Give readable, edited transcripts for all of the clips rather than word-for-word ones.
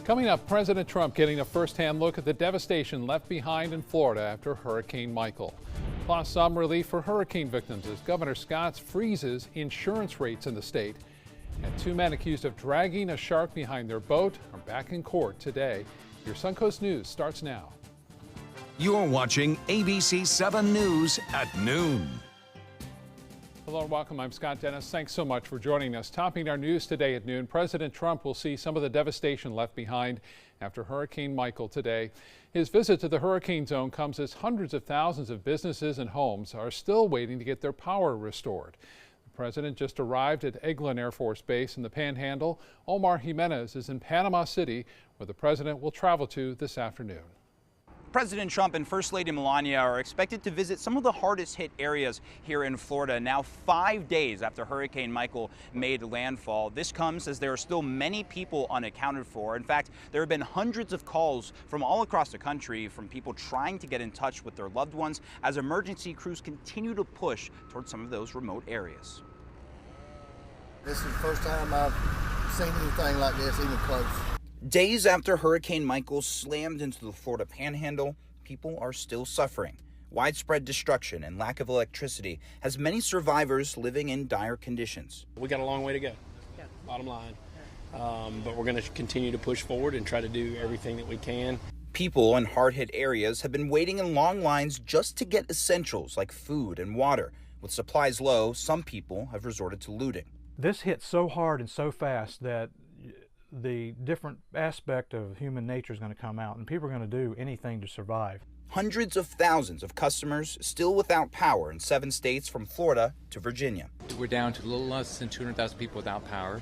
Coming up, President Trump getting a first-hand look at the devastation left behind in Florida after Hurricane Michael. Plus, some relief for hurricane victims as Governor Scott freezes insurance rates in the state. And two men accused of dragging a shark behind their boat are back in court today. Your Suncoast News starts now. You're watching ABC 7 News at noon. Hello and welcome. I'm Scott Dennis. Thanks so much for joining us. Topping our news today at noon, President Trump will see some of the devastation left behind after Hurricane Michael today. His visit to the hurricane zone comes as hundreds of thousands of businesses and homes are still waiting to get their power restored. The president just arrived at Eglin Air Force Base in the Panhandle. Omar Jimenez is in Panama City, where the president will travel to this afternoon. President Trump and First Lady Melania are expected to visit some of the hardest hit areas here in Florida now 5 days after Hurricane Michael made landfall. This comes as there are still many people unaccounted for. In fact, there have been hundreds of calls from all across the country from people trying to get in touch with their loved ones as emergency crews continue to push towards some of those remote areas. This is the first time I've seen anything like this, even close. Days after Hurricane Michael slammed into the Florida Panhandle, people are still suffering. Widespread destruction and lack of electricity has many survivors living in dire conditions. We got a long way to go, bottom line. But we're going to continue to push forward and try to do everything that we can. People in hard-hit areas have been waiting in long lines just to get essentials like food and water. With supplies low, some people have resorted to looting. This hit so hard and so fast that the different aspect of human nature is going to come out, and people are going to do anything to survive. Hundreds of thousands of customers still without power in 7 states from Florida to Virginia. We're down to a little less than 200,000 people without power.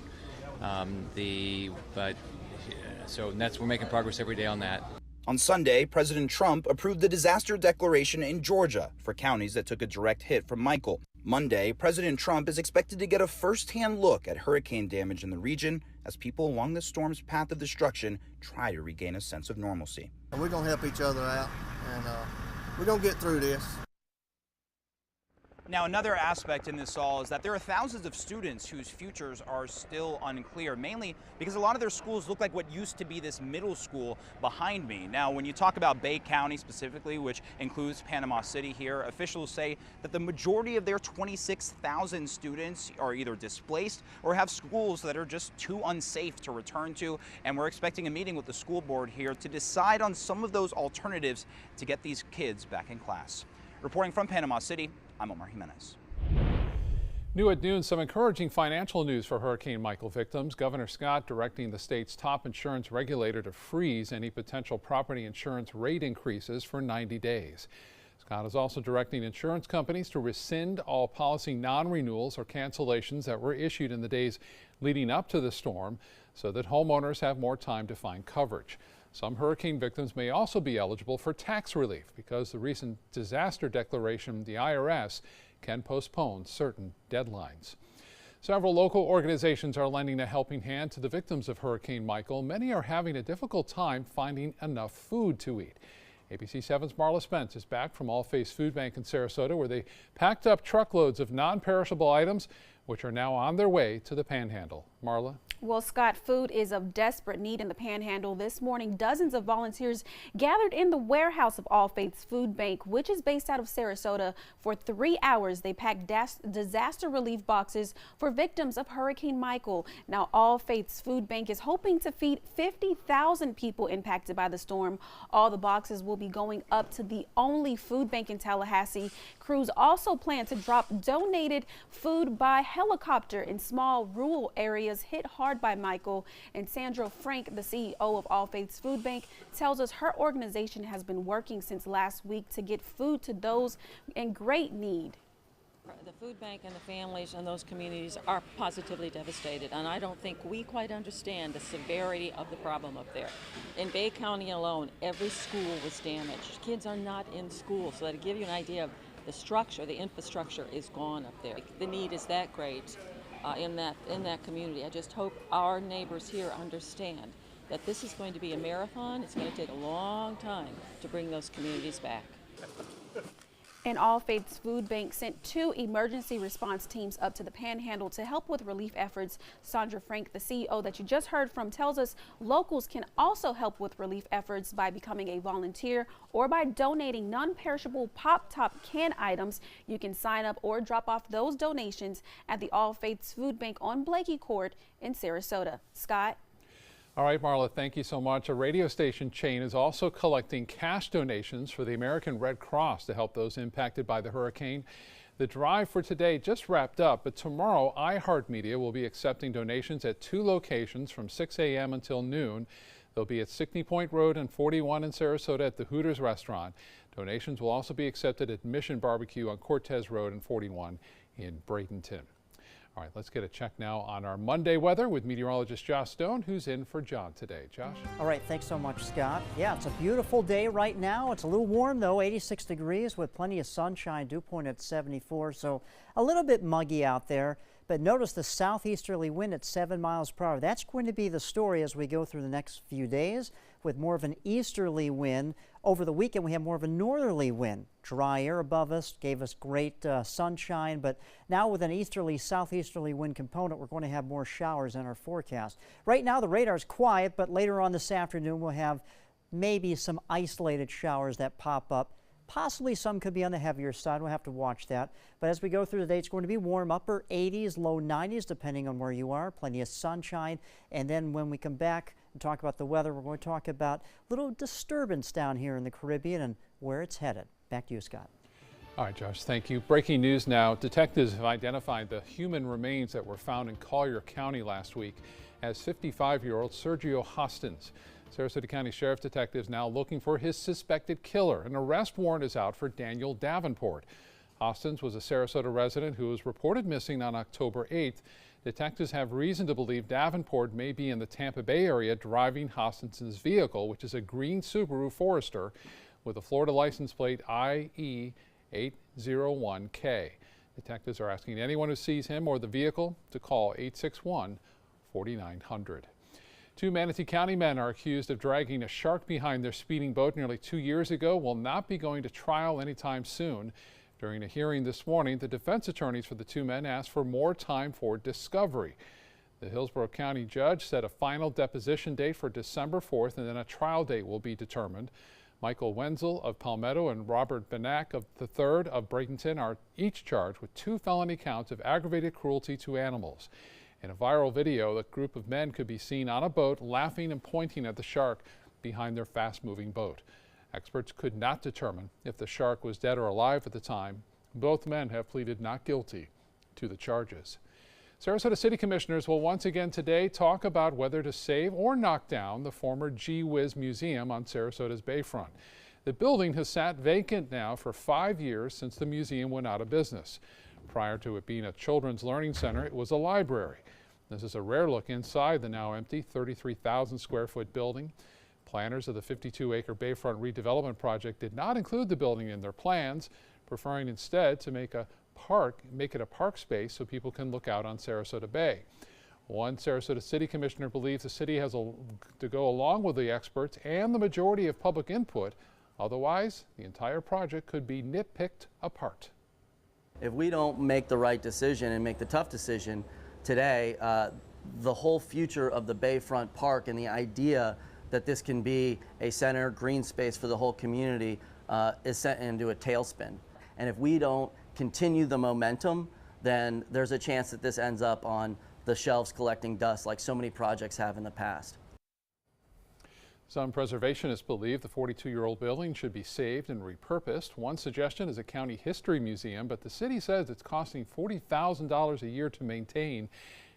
So we're making progress every day on that. On Sunday, President Trump approved the disaster declaration in Georgia for counties that took a direct hit from Michael. Monday, President Trump is expected to get a first-hand look at hurricane damage in the region as people along the storm's path of destruction try to regain a sense of normalcy. And we're going to help each other out, and we're going to get through this. Now, another aspect in this all is that there are thousands of students whose futures are still unclear, mainly because a lot of their schools look like what used to be this middle school behind me. Now, when you talk about Bay County specifically, which includes Panama City here, officials say that the majority of their 26,000 students are either displaced or have schools that are just too unsafe to return to. And we're expecting a meeting with the school board here to decide on some of those alternatives to get these kids back in class. Reporting from Panama City, I'm Omar Jimenez. New at noon, some encouraging financial news for Hurricane Michael victims. Governor Scott directing the state's top insurance regulator to freeze any potential property insurance rate increases for 90 days. Scott is also directing insurance companies to rescind all policy non-renewals or cancellations that were issued in the days leading up to the storm so that homeowners have more time to find coverage. Some hurricane victims may also be eligible for tax relief because the recent disaster declaration, the IRS, can postpone certain deadlines. Several local organizations are lending a helping hand to the victims of Hurricane Michael. Many are having a difficult time finding enough food to eat. ABC 7's Marla Spence is back from All Faiths Food Bank in Sarasota, where they packed up truckloads of non-perishable items, which are now on their way to the Panhandle. Marla? Well, Scott, food is of desperate need in the Panhandle. This morning, dozens of volunteers gathered in the warehouse of All Faiths Food Bank, which is based out of Sarasota. For 3 hours, they packed disaster relief boxes for victims of Hurricane Michael. Now, All Faiths Food Bank is hoping to feed 50,000 people impacted by the storm. All the boxes will be going up to the only food bank in Tallahassee. Crews also plan to drop donated food by helicopter in small rural areas hit hard by Michael. And Sandra Frank, the CEO of All Faiths Food Bank, tells us her organization has been working since last week to get food to those in great need. The food bank and the families in those communities are positively devastated, and I don't think we quite understand the severity of the problem up there. In Bay County alone, every school was damaged. Kids are not in school, so to give you an idea of the structure, the infrastructure is gone up there. The need is that great in that community. I just hope our neighbors here understand that this is going to be a marathon. It's going to take a long time to bring those communities back. And All Faiths Food Bank sent 2 emergency response teams up to the Panhandle to help with relief efforts. Sandra Frank, the CEO that you just heard from, tells us locals can also help with relief efforts by becoming a volunteer or by donating non-perishable pop-top can items. You can sign up or drop off those donations at the All Faiths Food Bank on Blakey Court in Sarasota. Scott? All right, Marla, thank you so much. A radio station chain is also collecting cash donations for the American Red Cross to help those impacted by the hurricane. The drive for today just wrapped up, but tomorrow iHeartMedia will be accepting donations at 2 locations from 6 a.m. until noon. They'll be at Sickney Point Road and 41 in Sarasota at the Hooters restaurant. Donations will also be accepted at Mission Barbecue on Cortez Road and 41 in Bradenton. All right, let's get a check now on our Monday weather with meteorologist Josh Stone, who's in for John today. Josh? All right, thanks so much, Scott. Yeah, it's a beautiful day right now. It's a little warm, though, 86 degrees with plenty of sunshine, dew point at 74, so a little bit muggy out there. But notice the southeasterly wind at 7 miles per hour. That's going to be the story as we go through the next few days, with more of an easterly wind. Over the weekend, we have more of a northerly wind. Dry air above us gave us great sunshine, but now with an easterly, southeasterly wind component, we're going to have more showers in our forecast. Right now, the radar's quiet, but later on this afternoon, we'll have maybe some isolated showers that pop up. Possibly some could be on the heavier side. We'll have to watch that. But as we go through the day, it's going to be warm, upper 80s, low 90s, depending on where you are. Plenty of sunshine. And then when we come back and talk about the weather, we're going to talk about a little disturbance down here in the Caribbean and where it's headed. Back to you, Scott. All right, Josh, thank you. Breaking news now. Detectives have identified the human remains that were found in Collier County last week as 55-year-old Sergio Hostens. Sarasota County Sheriff detectives now looking for his suspected killer. An arrest warrant is out for Daniel Davenport. Hostens was a Sarasota resident who was reported missing on October 8th. Detectives have reason to believe Davenport may be in the Tampa Bay area driving Hostens's vehicle, which is a green Subaru Forester with a Florida license plate IE801K. Detectives are asking anyone who sees him or the vehicle to call 861-4900. 2 Manatee County men are accused of dragging a shark behind their speeding boat nearly 2 years ago will not be going to trial anytime soon. During a hearing this morning, the defense attorneys for the 2 men asked for more time for discovery. The Hillsborough County judge set a final deposition date for December 4th, and then a trial date will be determined. Michael Wenzel of Palmetto and Robert Benak of III of Bradenton are each charged with 2 felony counts of aggravated cruelty to animals. In a viral video, a group of men could be seen on a boat laughing and pointing at the shark behind their fast-moving boat. Experts could not determine if the shark was dead or alive at the time. Both men have pleaded not guilty to the charges. Sarasota City Commissioners will once again today talk about whether to save or knock down the former Gee Whiz Museum on Sarasota's bayfront. The building has sat vacant now for 5 years since the museum went out of business. Prior to it being a children's learning center, it was a library. This is a rare look inside the now empty 33,000 square foot building. Planners of the 52-acre Bayfront redevelopment project did not include the building in their plans, preferring instead to make it a park space so people can look out on Sarasota Bay. One Sarasota City Commissioner believes the city has to go along with the experts and the majority of public input. Otherwise, the entire project could be nitpicked apart. If we don't make the right decision and make the tough decision today, the whole future of the Bayfront Park and the idea that this can be a center green space for the whole community is set into a tailspin. And if we don't continue the momentum, then there's a chance that this ends up on the shelves collecting dust like so many projects have in the past. Some preservationists believe the 42-year-old building should be saved and repurposed. One suggestion is a county history museum, but the city says it's costing $40,000 a year to maintain,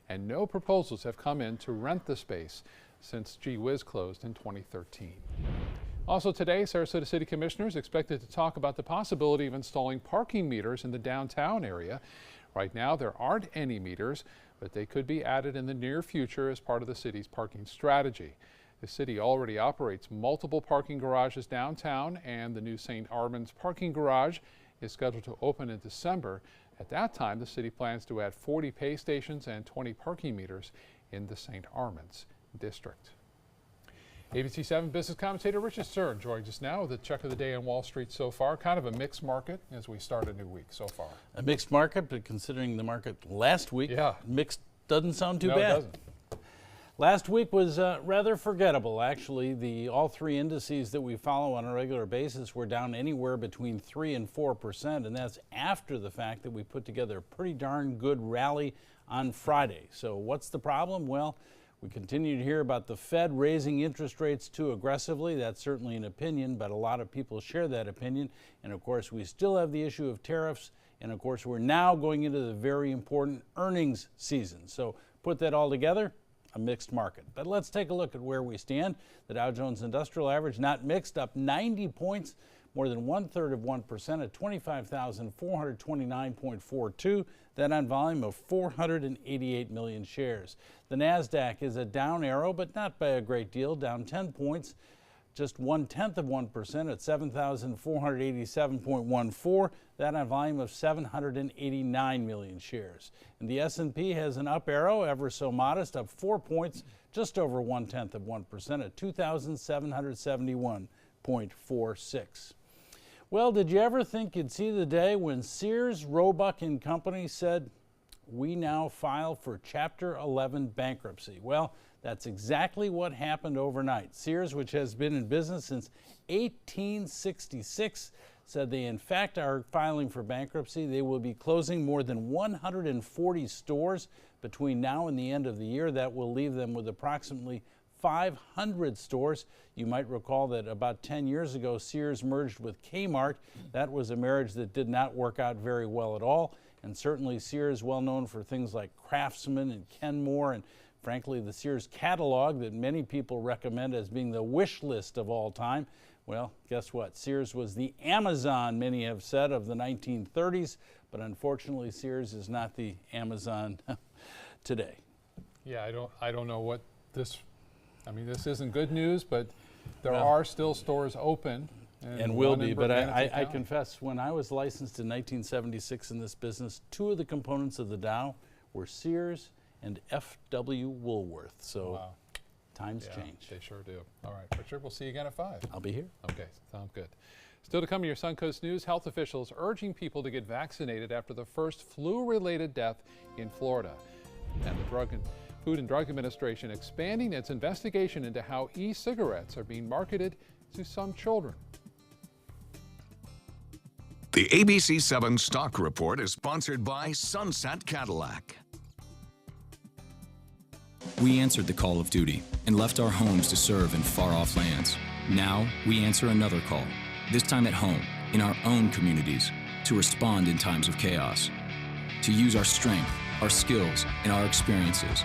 and no proposals have come in to rent the space since Gee Whiz closed in 2013. Also today, Sarasota City Commissioners expected to talk about the possibility of installing parking meters in the downtown area. Right now, there aren't any meters, but they could be added in the near future as part of the city's parking strategy. The city already operates multiple parking garages downtown, and the new St. Armand's parking garage is scheduled to open in December. At that time, the city plans to add 40 pay stations and 20 parking meters in the St. Armand's district. ABC 7 business commentator Richard Stern joins us now with a check of the day on Wall Street so far. Kind of a mixed market as we start a new week so far. A mixed market, but considering the market last week, mixed doesn't sound too bad. No, it doesn't. Last week was rather forgettable, actually. All three indices that we follow on a regular basis were down anywhere between 3 and 4%, and that's after the fact that we put together a pretty darn good rally on Friday. So what's the problem? Well, we continue to hear about the Fed raising interest rates too aggressively. That's certainly an opinion, but a lot of people share that opinion. And of course, we still have the issue of tariffs. And of course, we're now going into the very important earnings season. So put that all together, a mixed market. But let's take a look at where we stand. The Dow Jones Industrial Average, not mixed, up 90 points, more than 1/3 of 1% at 25,429.42. That on volume of 488 million shares. The NASDAQ is a down arrow, but not by a great deal, down 10 points, just 1/10 of 1% at 7,487.14. That on volume of 789 million shares. And the S&P has an up arrow, ever so modest, up 4 points, just over 1/10 of 1% at 2,771.46. Well, did you ever think you'd see the day when Sears, Roebuck and Company said, we now file for Chapter 11 bankruptcy? Well, that's exactly what happened overnight. Sears, which has been in business since 1866, said they in fact are filing for bankruptcy. They will be closing more than 140 stores between now and the end of the year. That will leave them with approximately 500 stores. You might recall that about 10 years ago, Sears merged with Kmart. That was a marriage that did not work out very well at all. And certainly Sears, well known for things like Craftsman and Kenmore, and frankly, the Sears catalog that many people recommend as being the wish list of all time. Well, guess what? Sears was the Amazon, many have said, of the 1930s, but unfortunately, Sears is not the Amazon today. Yeah, I don't know what this. I mean, this isn't good news, but there are still stores open. And will be, but I confess, when I was licensed in 1976 in this business, two of the components of the Dow were Sears and F.W. Woolworth. So times change. They sure do. All right, Richard, we'll see you again at 5. I'll be here. Okay, sounds good. Still to come in your Suncoast News, health officials urging people to get vaccinated after the first flu-related death in Florida. And the Food and Drug Administration expanding its investigation into how e-cigarettes are being marketed to some children. The ABC 7 Stock Report is sponsored by Sunset Cadillac. We answered the call of duty and left our homes to serve in far-off lands. Now we answer another call, this time at home, in our own communities, to respond in times of chaos, to use our strength, our skills, and our experiences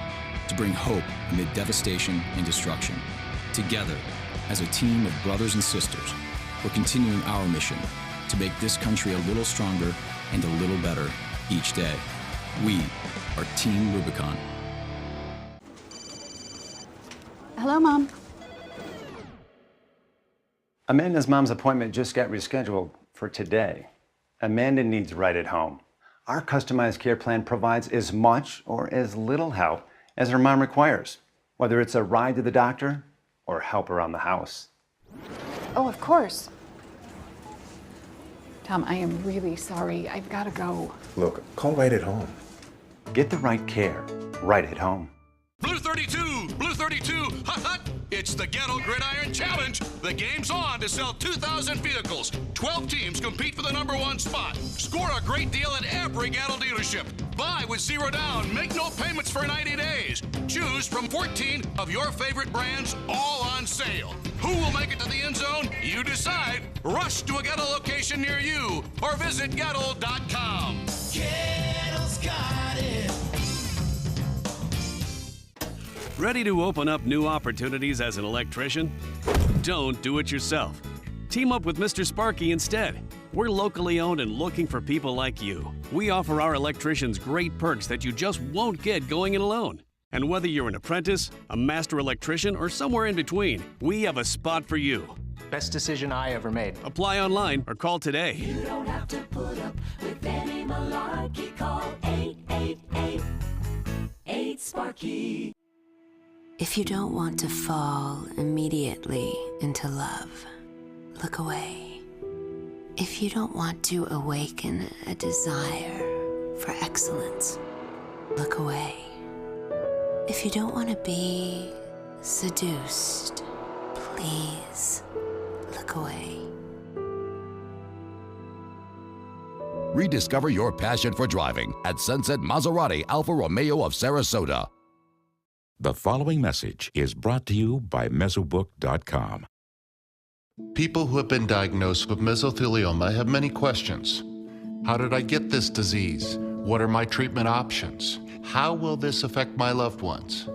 to bring hope amid devastation and destruction. Together, as a team of brothers and sisters, we're continuing our mission to make this country a little stronger and a little better each day. We are Team Rubicon. Hello, Mom. Amanda's mom's appointment just got rescheduled for today. Amanda needs Right at Home. Our customized care plan provides as much or as little help as her mom requires, whether it's a ride to the doctor or help around the house. Oh, of course. Tom, I am really sorry. I've got to go. Look, call Right at Home. Get the right care right at home. Blue 32, Blue 32, hot, hot. It's the Gatto Gridiron Challenge. The game's on to sell 2,000 vehicles. 12 teams compete for the #1 spot. Score a great deal at every Gatto dealership. Buy with 0 down. Make no payments for 90 days. Choose from 14 of your favorite brands, all on sale. Who will make it to the end zone? You decide. Rush to a Gatto location near you or visit Gatto.com. Gattle's got it. Ready to open up new opportunities as an electrician? Don't do it yourself. Team up with Mr. Sparky instead. We're locally owned and looking for people like you. We offer our electricians great perks that you just won't get going it alone. And whether you're an apprentice, a master electrician, or somewhere in between, we have a spot for you. Best decision I ever made. Apply online or call today. You don't have to put up with any malarkey. Call 888-8-SPARKY. If you don't want to fall immediately into love, look away. If you don't want to awaken a desire for excellence, look away. If you don't want to be seduced, please look away. Rediscover your passion for driving at Sunset Maserati Alfa Romeo of Sarasota. The following message is brought to you by Mesobook.com. People who have been diagnosed with mesothelioma have many questions. How did I get this disease? What are my treatment options? How will this affect my loved ones?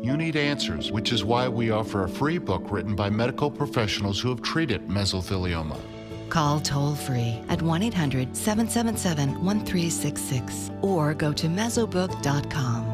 You need answers, which is why we offer a free book written by medical professionals who have treated mesothelioma. Call toll-free at 1-800-777-1366 or go to Mesobook.com.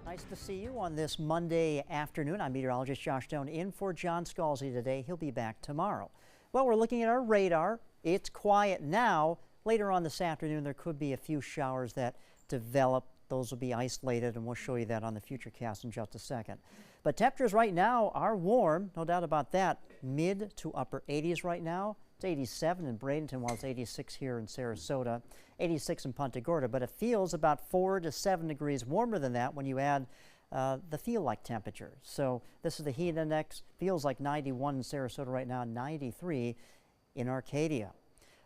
Nice to see you on this Monday afternoon. I'm meteorologist Josh Stone in for John Scalzi today. He'll be back tomorrow. Well, we're looking at our radar. It's quiet now. Later on this afternoon, there could be a few showers that develop. Those will be isolated, and we'll show you that on the Futurecast in just a second. But temperatures right now are warm, no doubt about that. Mid to upper 80s right now. It's 87 in Bradenton, while it's 86 here in Sarasota, 86 in Punta Gorda. But it feels about 4 to 7 degrees warmer than that when you add the feel-like temperature. So this is the heat index. Feels like 91 in Sarasota right now, 93 in Arcadia.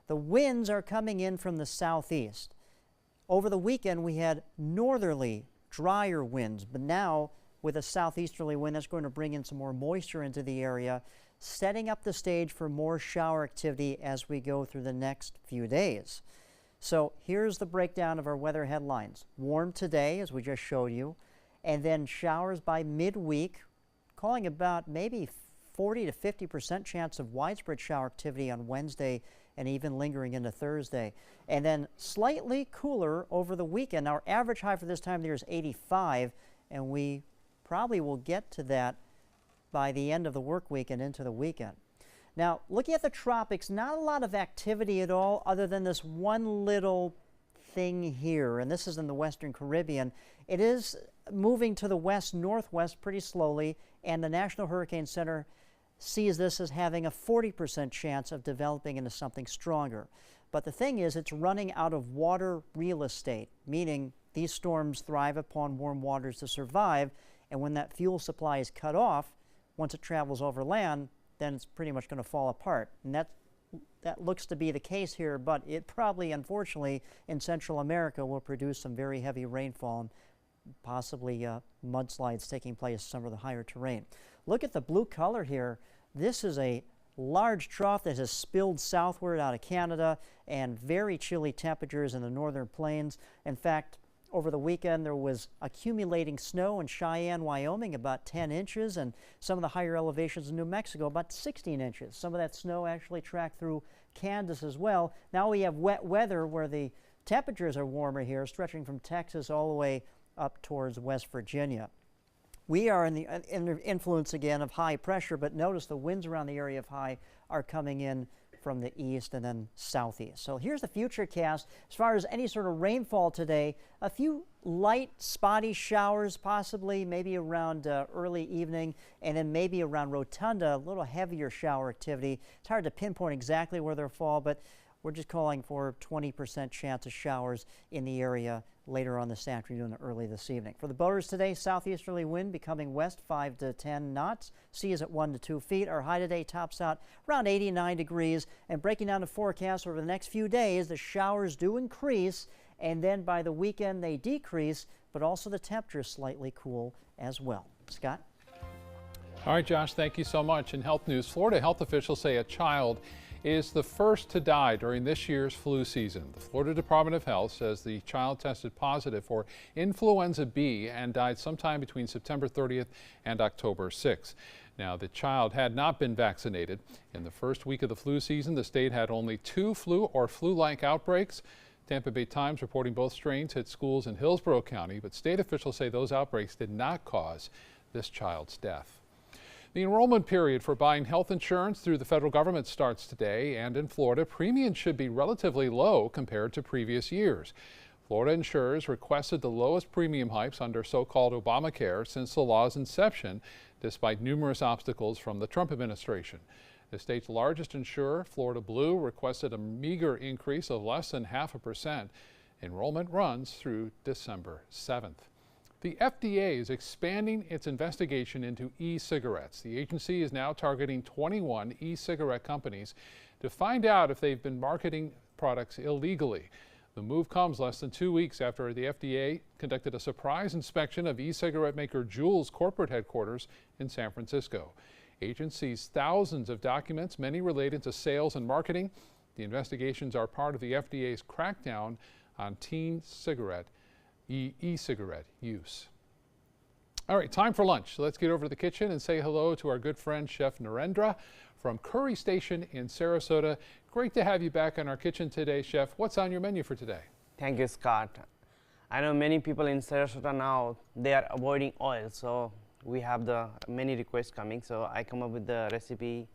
The winds are coming in from the southeast. Over the weekend, we had northerly, drier winds, but now with a southeasterly wind, that's going to bring in some more moisture into the area, setting up the stage for more shower activity as we go through the next few days. So here's the breakdown of our weather headlines. Warm today, as we just showed you, and then showers by midweek, calling about maybe 40 to 50% chance of widespread shower activity on Wednesday and even lingering into Thursday. And then slightly cooler over the weekend. Our average high for this time of the year is 85, and we probably will get to that by the end of the work week and into the weekend. Now, looking at the tropics, not a lot of activity at all other than this one little thing here, and this is in the Western Caribbean. It is moving to the west-northwest pretty slowly, and the National Hurricane Center sees this as having a 40% chance of developing into something stronger. But the thing is, it's running out of water real estate, meaning these storms thrive upon warm waters to survive, and when that fuel supply is cut off, once it travels over land, then it's pretty much going to fall apart. And that looks to be the case here, but it probably, unfortunately, in Central America will produce some very heavy rainfall and possibly mudslides taking place in some of the higher terrain. Look at the blue color here. This is a large trough that has spilled southward out of Canada, and very chilly temperatures in the northern plains. In fact, over the weekend there was accumulating snow in Cheyenne, Wyoming, about 10 inches, and some of the higher elevations in New Mexico, about 16 inches. Some of that snow actually tracked through Kansas as well. Now we have wet weather where the temperatures are warmer here, stretching from Texas all the way up towards West Virginia. We are in the influence again of high pressure, but notice the winds around the area of high are coming in from the east and then southeast. So here's the Futurecast. As far as any sort of rainfall today, a few light spotty showers possibly, maybe around early evening, and then maybe around Rotunda, a little heavier shower activity. It's hard to pinpoint exactly where they'll fall, but we're just calling for 20% chance of showers in the area later on this afternoon and early this evening. For the boaters today, southeasterly wind becoming west 5 to 10 knots. Sea is at 1 to 2 feet. Our high today tops out around 89 degrees. And breaking down the forecast over the next few days, the showers do increase, and then by the weekend they decrease, but also the temperature slightly cool as well. Scott? All right, Josh, thank you so much. In health news, Florida health officials say a child is the first to die during this year's flu season. The Florida Department of Health says the child tested positive for influenza B and died sometime between September 30th and October 6th. Now, the child had not been vaccinated. In the first week of the flu season, the state had only 2 flu or flu-like outbreaks. Tampa Bay Times reporting both strains hit schools in Hillsborough County, but state officials say those outbreaks did not cause this child's death. The enrollment period for buying health insurance through the federal government starts today, and in Florida, premiums should be relatively low compared to previous years. Florida insurers requested the lowest premium hikes under so-called Obamacare since the law's inception, despite numerous obstacles from the Trump administration. The state's largest insurer, Florida Blue, requested a meager increase of less than 0.5%. Enrollment runs through December 7th. The FDA is expanding its investigation into e-cigarettes. The agency is now targeting 21 e-cigarette companies to find out if they've been marketing products illegally. The move comes less than 2 weeks after the FDA conducted a surprise inspection of e-cigarette maker Juul's corporate headquarters in San Francisco. Agents seized thousands of documents, many related to sales and marketing. The investigations are part of the FDA's crackdown on teen e-cigarette use. All right, time for lunch. Let's get over to the kitchen and say hello to our good friend Chef Narendra from Curry Station in Sarasota. Great to have you back in our kitchen today, Chef. What's on your menu for today? Thank you, Scott. I know many people in Sarasota now, they are avoiding oil, so we have the many requests coming. So I come up with the recipe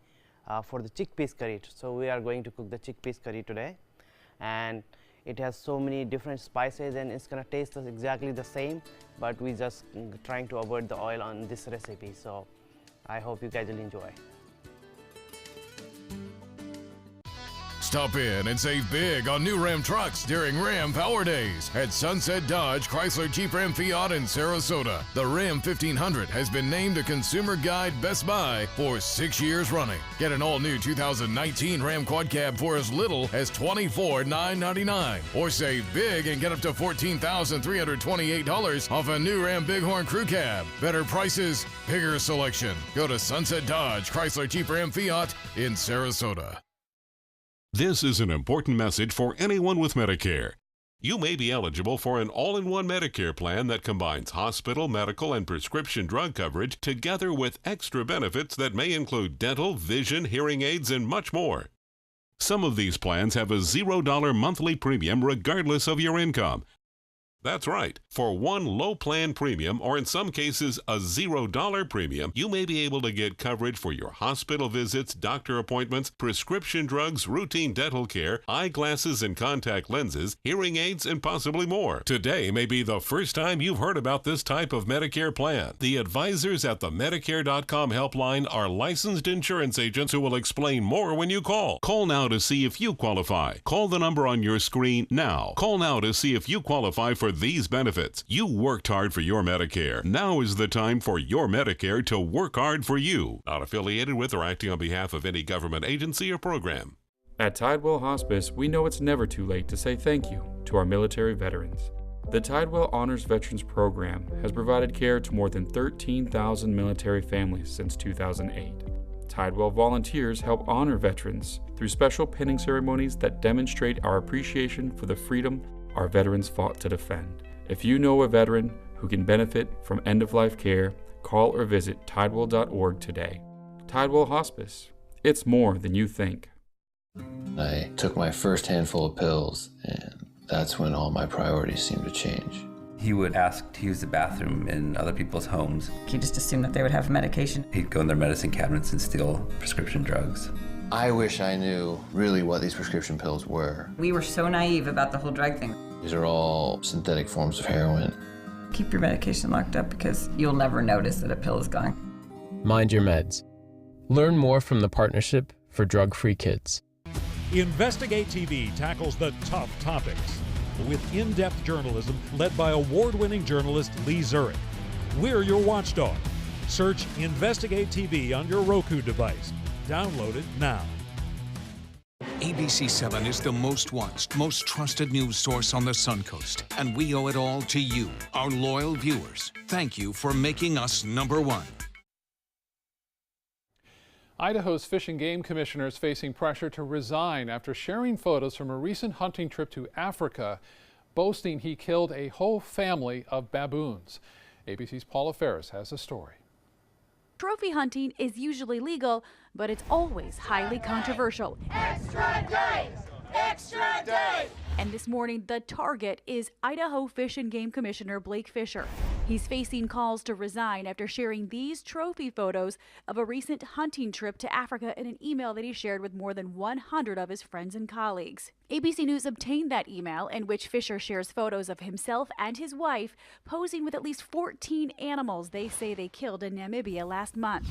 for the chickpeas curry. So we are going to cook the chickpeas curry today, and it has so many different spices and it's gonna taste exactly the same, but we just trying to avoid the oil on this recipe. So I hope you guys will enjoy. Stop in and save big on new Ram trucks during Ram Power Days at Sunset Dodge Chrysler Jeep Ram Fiat in Sarasota. The Ram 1500 has been named a Consumer Guide Best Buy for 6 years running. Get an all-new 2019 Ram Quad Cab for as little as $24,999. Or save big and get up to $14,328 off a new Ram Bighorn Crew Cab. Better prices, bigger selection. Go to Sunset Dodge Chrysler Jeep Ram Fiat in Sarasota. This is an important message for anyone with Medicare. You may be eligible for an all-in-one Medicare plan that combines hospital, medical, and prescription drug coverage together with extra benefits that may include dental, vision, hearing aids, and much more. Some of these plans have a $0 monthly premium regardless of your income. That's right. For one low plan premium, or in some cases a $0 premium, you may be able to get coverage for your hospital visits, doctor appointments, prescription drugs, routine dental care, eyeglasses and contact lenses, hearing aids, and possibly more. Today may be the first time you've heard about this type of Medicare plan. The advisors at the Medicare.com helpline are licensed insurance agents who will explain more when you call. Call now to see if you qualify. Call the number on your screen now. Call now to see if you qualify for these benefits. You worked hard for your Medicare. Now is the time for your Medicare to work hard for you. Not affiliated with or acting on behalf of any government agency or program. At Tidewell Hospice, we know it's never too late to say thank you to our military veterans. The Tidewell Honors Veterans Program has provided care to more than 13,000 military families since 2008. Tidewell volunteers help honor veterans through special pinning ceremonies that demonstrate our appreciation for the freedom our veterans fought to defend. If you know a veteran who can benefit from end-of-life care, call or visit tidewell.org today. Tidewell Hospice. It's more than you think. I took my first handful of pills, and that's when all my priorities seemed to change. He would ask to use the bathroom in other people's homes. He just assumed that they would have medication. He'd go in their medicine cabinets and steal prescription drugs. I wish I knew really what these prescription pills were. We were so naive about the whole drug thing. These are all synthetic forms of heroin. Keep your medication locked up because you'll never notice that a pill is gone. Mind your meds. Learn more from the Partnership for Drug-Free Kids. Investigate TV tackles the tough topics with in-depth journalism led by award-winning journalist Lee Zurich. We're your watchdog. Search Investigate TV on your Roku device. Download it now. ABC7 is the most watched, most trusted news source on the Suncoast, and we owe it all to you, our loyal viewers. Thank you for making us #1. Idaho's Fish and Game Commissioner is facing pressure to resign after sharing photos from a recent hunting trip to Africa, boasting he killed a whole family of baboons. ABC's Paula Ferris has a story. Trophy hunting is usually legal, but it's always highly controversial. Extra days! Extra days! And this morning, the target is Idaho Fish and Game Commissioner Blake Fisher. He's facing calls to resign after sharing these trophy photos of a recent hunting trip to Africa in an email that he shared with more than 100 of his friends and colleagues. ABC News obtained that email in which Fisher shares photos of himself and his wife posing with at least 14 animals they say they killed in Namibia last month.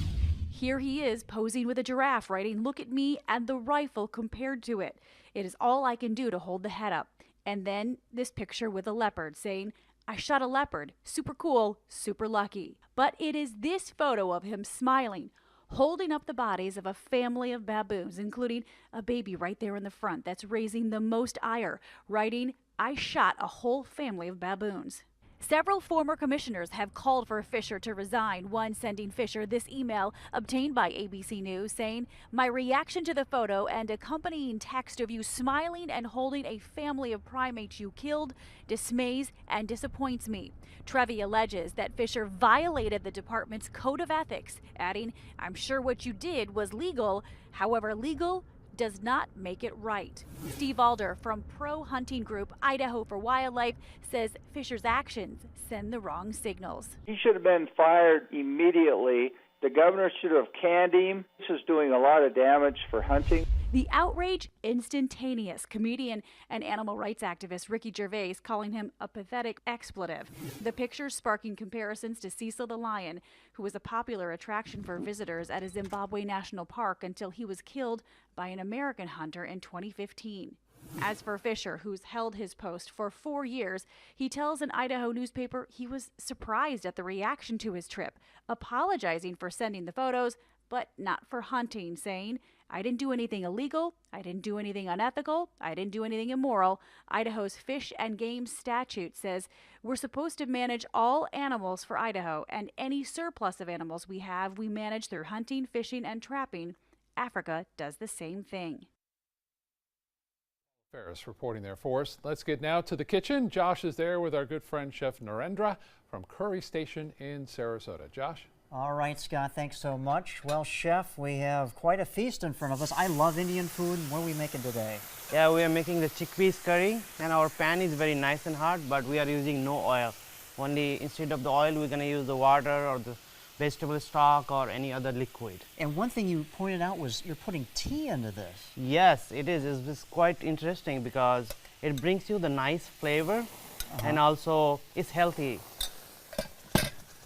Here he is posing with a giraffe, writing, "Look at me and the rifle compared to it. It is all I can do to hold the head up." And then this picture with a leopard saying, "I shot a leopard. Super cool, super lucky." But it is this photo of him smiling, holding up the bodies of a family of baboons, including a baby right there in the front that's raising the most ire, writing, "I shot a whole family of baboons." Several former commissioners have called for Fisher to resign, one sending Fisher this email obtained by ABC News saying, "My reaction to the photo and accompanying text of you smiling and holding a family of primates you killed dismays and disappoints me." Trevi alleges that Fisher violated the department's code of ethics, adding, "I'm sure what you did was legal. However, legal does not make it right." Steve Alder from pro-hunting group Idaho for Wildlife says Fisher's actions send the wrong signals. He should have been fired immediately. The governor should have canned him. This is doing a lot of damage for hunting. The outrage instantaneous. Comedian and animal rights activist Ricky Gervais calling him a pathetic expletive. The pictures sparking comparisons to Cecil the lion, who was a popular attraction for visitors at a Zimbabwe national park until he was killed by an American hunter in 2015. As for Fisher, who's held his post for 4 years, he tells an Idaho newspaper he was surprised at the reaction to his trip, apologizing for sending the photos, but not for hunting, saying, "I didn't do anything illegal, I didn't do anything unethical, I didn't do anything immoral. Idaho's Fish and Game statute says we're supposed to manage all animals for Idaho, and any surplus of animals we have, we manage through hunting, fishing, and trapping. Africa does the same thing." Ferris reporting there for us. Let's get now to the kitchen. Josh is there with our good friend Chef Narendra from Curry Station in Sarasota. Josh? All right, Scott, thanks so much. Well, Chef, we have quite a feast in front of us. I love Indian food. What are we making today? Yeah, we are making the chickpeas curry, and our pan is very nice and hot, but we are using no oil. Only instead of the oil, we're going to use the water or the vegetable stock or any other liquid. And one thing you pointed out was you're putting tea into this. Yes, it is. It's quite interesting because it brings you the nice flavor and also it's healthy.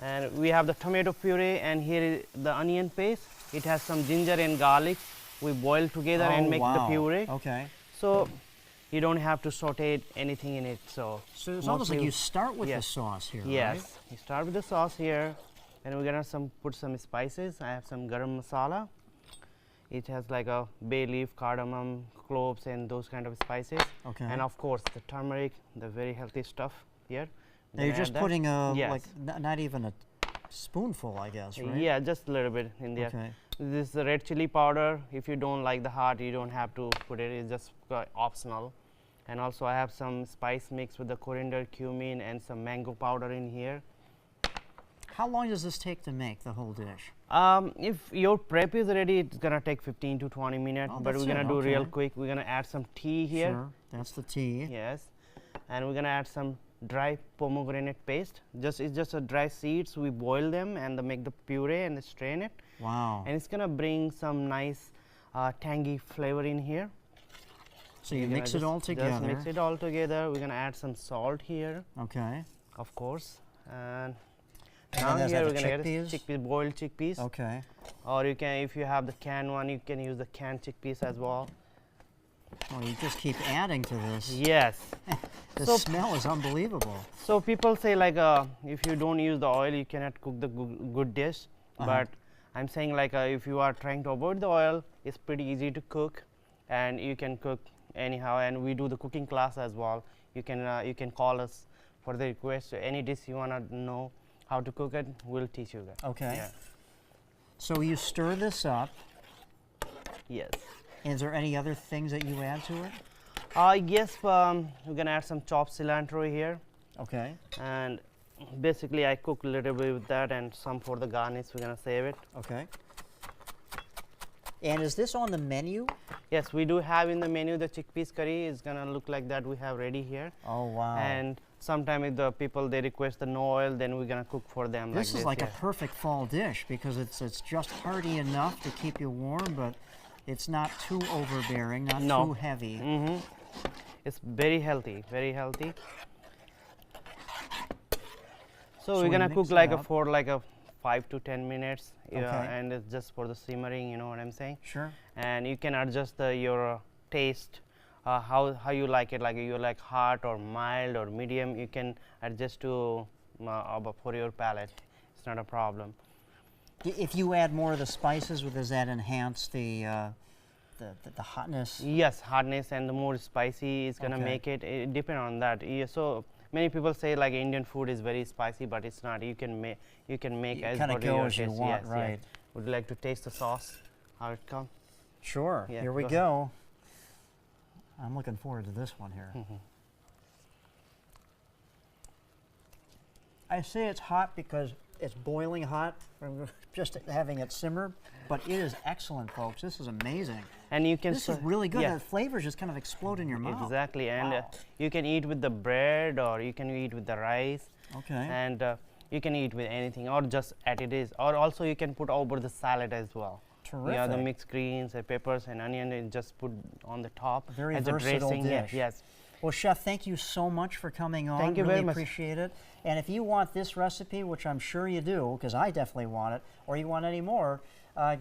And we have the tomato puree, and here is the onion paste. It has some ginger and garlic. We boil together and make the puree. Okay. So you don't have to saute anything in it. So it's almost like you start with the sauce here, yes, right? you start with the sauce here. And we're gonna put some spices. I have some garam masala. It has like a bay leaf, cardamom, cloves, and those kind of spices. Okay. And of course the turmeric, the very healthy stuff here. Now you're just putting like not even a spoonful, I guess, right? Yeah, just a little bit in there. Okay. This is the red chili powder. If you don't like the hot, you don't have to put it. It's just optional. And also I have some spice mix with the coriander, cumin, and some mango powder in here. How long does this take to make the whole dish? If your prep is ready, it's gonna take 15 to 20 minutes, but we're gonna do real quick. We're gonna add some tea here. Sure, that's the tea. Yes, and we're gonna add some dry pomegranate paste. It's just a dry seeds. We boil them and make the puree and strain it. Wow. And it's gonna bring some nice tangy flavor in here. So you mix it all together. Just mix it all together. We're gonna add some salt here. Okay. Of course. And now here we're gonna get chickpeas, boiled chickpeas. Okay. Or you can, if you have the canned one, you can use the canned chickpeas as well. Oh, you just keep adding to this. Yes. The smell is unbelievable. So people say like, if you don't use the oil, you cannot cook the good dish. But I'm saying like, if you are trying to avoid the oil, it's pretty easy to cook, and you can cook anyhow. And we do the cooking class as well. You can call us for the request. Any dish you wanna know how to cook it, we'll teach you that. Okay. Yeah. So you stir this up. Yes. Is there any other things that you add to it? Yes, we're gonna add some chopped cilantro here. Okay. And basically I cook a little bit with that, and some for the garnish, we're gonna save it. Okay. And is this on the menu? Yes, we do have in the menu the chickpeas curry. Is gonna look like that we have ready here. Oh wow. And sometimes if the people they request the no oil, then we're gonna cook for them. This is like yeah. a perfect fall dish because it's just hearty enough to keep you warm, but it's not too overbearing, not too heavy. It's very healthy, very healthy. So we're we gonna mix cook it like up. for like a 5 to 10 minutes, Okay. and it's just for the simmering. You know what I'm saying? Sure. And you can adjust your taste, how you like it. Like you like hot or mild or medium. You can adjust to for your palate. It's not a problem. If you add more of the spices, does that enhance the hotness? Yes, hotness and the more spicy is gonna Okay. make it. It depends on that. Yeah, so many people say like Indian food is very spicy, but it's not. You can make as kinda per go your as you taste. want, Yes, right. yes. Would you like to taste the sauce? How it comes? Sure. Yeah, Here we go go. I'm looking forward to this one here. I say it's hot because it's boiling hot from just having it simmer, but it is excellent, folks. This is amazing. And you can. This is really good. Yeah. The flavors just kind of explode in your mouth. Exactly, and Wow. you can eat with the bread, or you can eat with the rice. Okay. And you can eat with anything, or just as it is, or also you can put over the salad as well. Yeah, the Terrific. mixed greens, peppers, and onion, and just put on the top. Very as a versatile dressing. dish. Yes. Well, Chef, thank you so much for coming on. Thank you really very much. appreciate it. And if you want this recipe, which I'm sure you do, because I definitely want it, or you want any more,